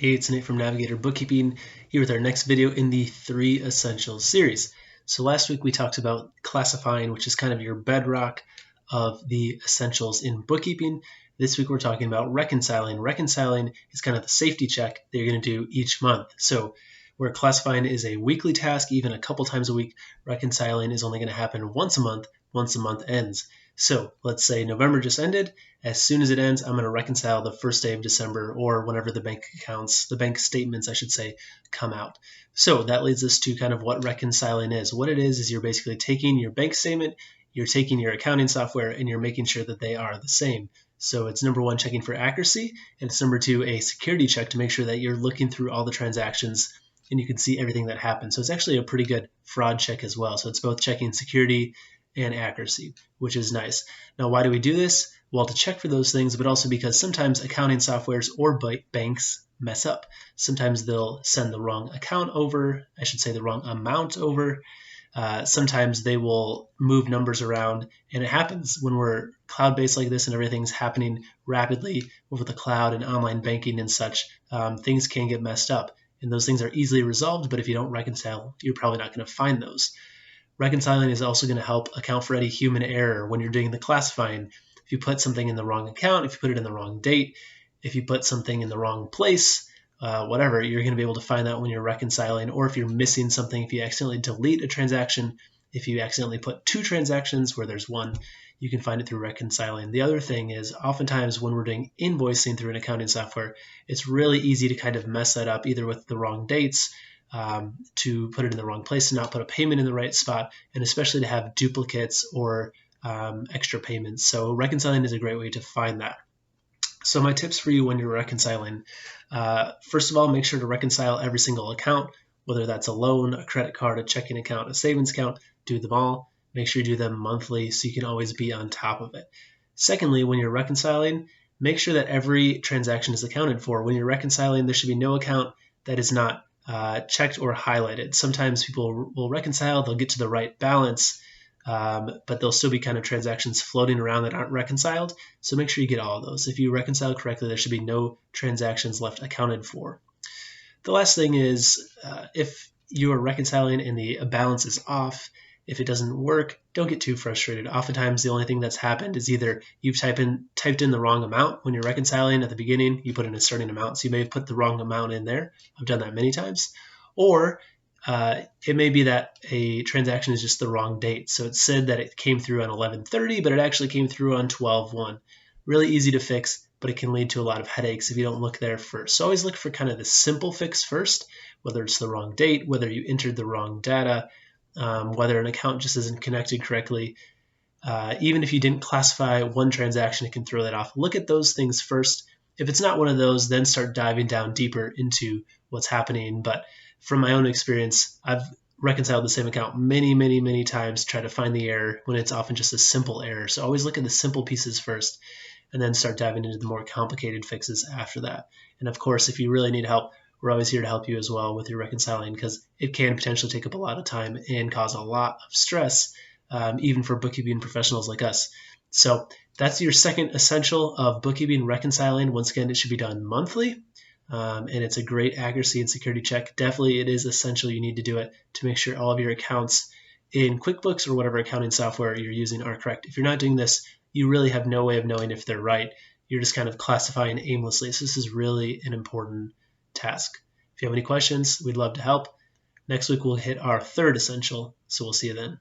Hey, it's Nate from Navigator Bookkeeping here with our next video in the 3 Essentials series. So last week we talked about classifying, which is kind of your bedrock of the essentials in bookkeeping. This week we're talking about reconciling. Reconciling is kind of the safety check that you're going to do each month. So where classifying is a weekly task, even a couple times a week, reconciling is only going to happen once a month ends. So let's say November just ended. As soon as it ends, I'm going to reconcile the first day of December or whenever the bank statements, I should say, come out. So that leads us to kind of what reconciling is. What it is you're basically taking your bank statement, you're taking your accounting software, and you're making sure that they are the same. So it's number one, checking for accuracy, and it's number two, a security check to make sure that you're looking through all the transactions and you can see everything that happens. So it's actually a pretty good fraud check as well. So it's both checking security and accuracy, which is nice. Now, why do we do this? Well, to check for those things, but also because sometimes accounting softwares or banks mess up. Sometimes they'll send the wrong account over, I should say the wrong amount over. Sometimes they will move numbers around, and it happens when we're cloud-based like this and everything's happening rapidly over the cloud and online banking and such. Things can get messed up, and those things are easily resolved, but if you don't reconcile, you're probably not going to find those. Reconciling is also going to help account for any human error when you're doing the classifying. If you put something in the wrong account, if you put it in the wrong date, if you put something in the wrong place, whatever, you're going to be able to find that when you're reconciling. Or if you're missing something, if you accidentally delete a transaction, if you accidentally put 2 transactions where there's one, you can find it through reconciling. The other thing is oftentimes when we're doing invoicing through an accounting software, it's really easy to kind of mess that up either with the wrong dates, to put it in the wrong place and not put a payment in the right spot, and especially to have duplicates or extra payments. So reconciling is a great way to find that. So my tips for you when you're reconciling, first of all, make sure to reconcile every single account, whether that's a loan, a credit card, a checking account, a savings account, do them all. Make sure you do them monthly so you can always be on top of it. Secondly, when you're reconciling, make sure that every transaction is accounted for. When you're reconciling, there should be no account that is not checked or highlighted. Sometimes people will reconcile, they'll get to the right balance, but there'll still be kind of transactions floating around that aren't reconciled. So make sure you get all of those. If you reconcile correctly, there should be no transactions left accounted for. The last thing is if you are reconciling and the balance is off, if it doesn't work, don't get too frustrated. Oftentimes, the only thing that's happened is either you've typed in the wrong amount when you're reconciling at the beginning. You put in a certain amount, so you may have put the wrong amount in there. I've done that many times. Or it may be that a transaction is just the wrong date. So it said that it came through on 11/30, but it actually came through on 12/1. Really easy to fix, but it can lead to a lot of headaches if you don't look there first. So always look for kind of the simple fix first, whether it's the wrong date, whether you entered the wrong data, whether an account just isn't connected correctly. Even if you didn't classify one transaction, it can throw that off. Look at those things first. If it's not one of those, then start diving down deeper into what's happening. But from my own experience, I've reconciled the same account many times, try to find the error when it's often just a simple error. So always look at the simple pieces first and then start diving into the more complicated fixes after that. And of course, if you really need help, we're always here to help you as well with your reconciling, because it can potentially take up a lot of time and cause a lot of stress, even for bookkeeping professionals like us. So that's your second essential of bookkeeping, reconciling. Once again, it should be done monthly, and it's a great accuracy and security check. Definitely, it is essential. You need to do it to make sure all of your accounts in QuickBooks or whatever accounting software you're using are correct. If you're not doing this, you really have no way of knowing if they're right. You're just kind of classifying aimlessly. So this is really an important task. If you have any questions, we'd love to help. Next week, we'll hit our third essential, so we'll see you then.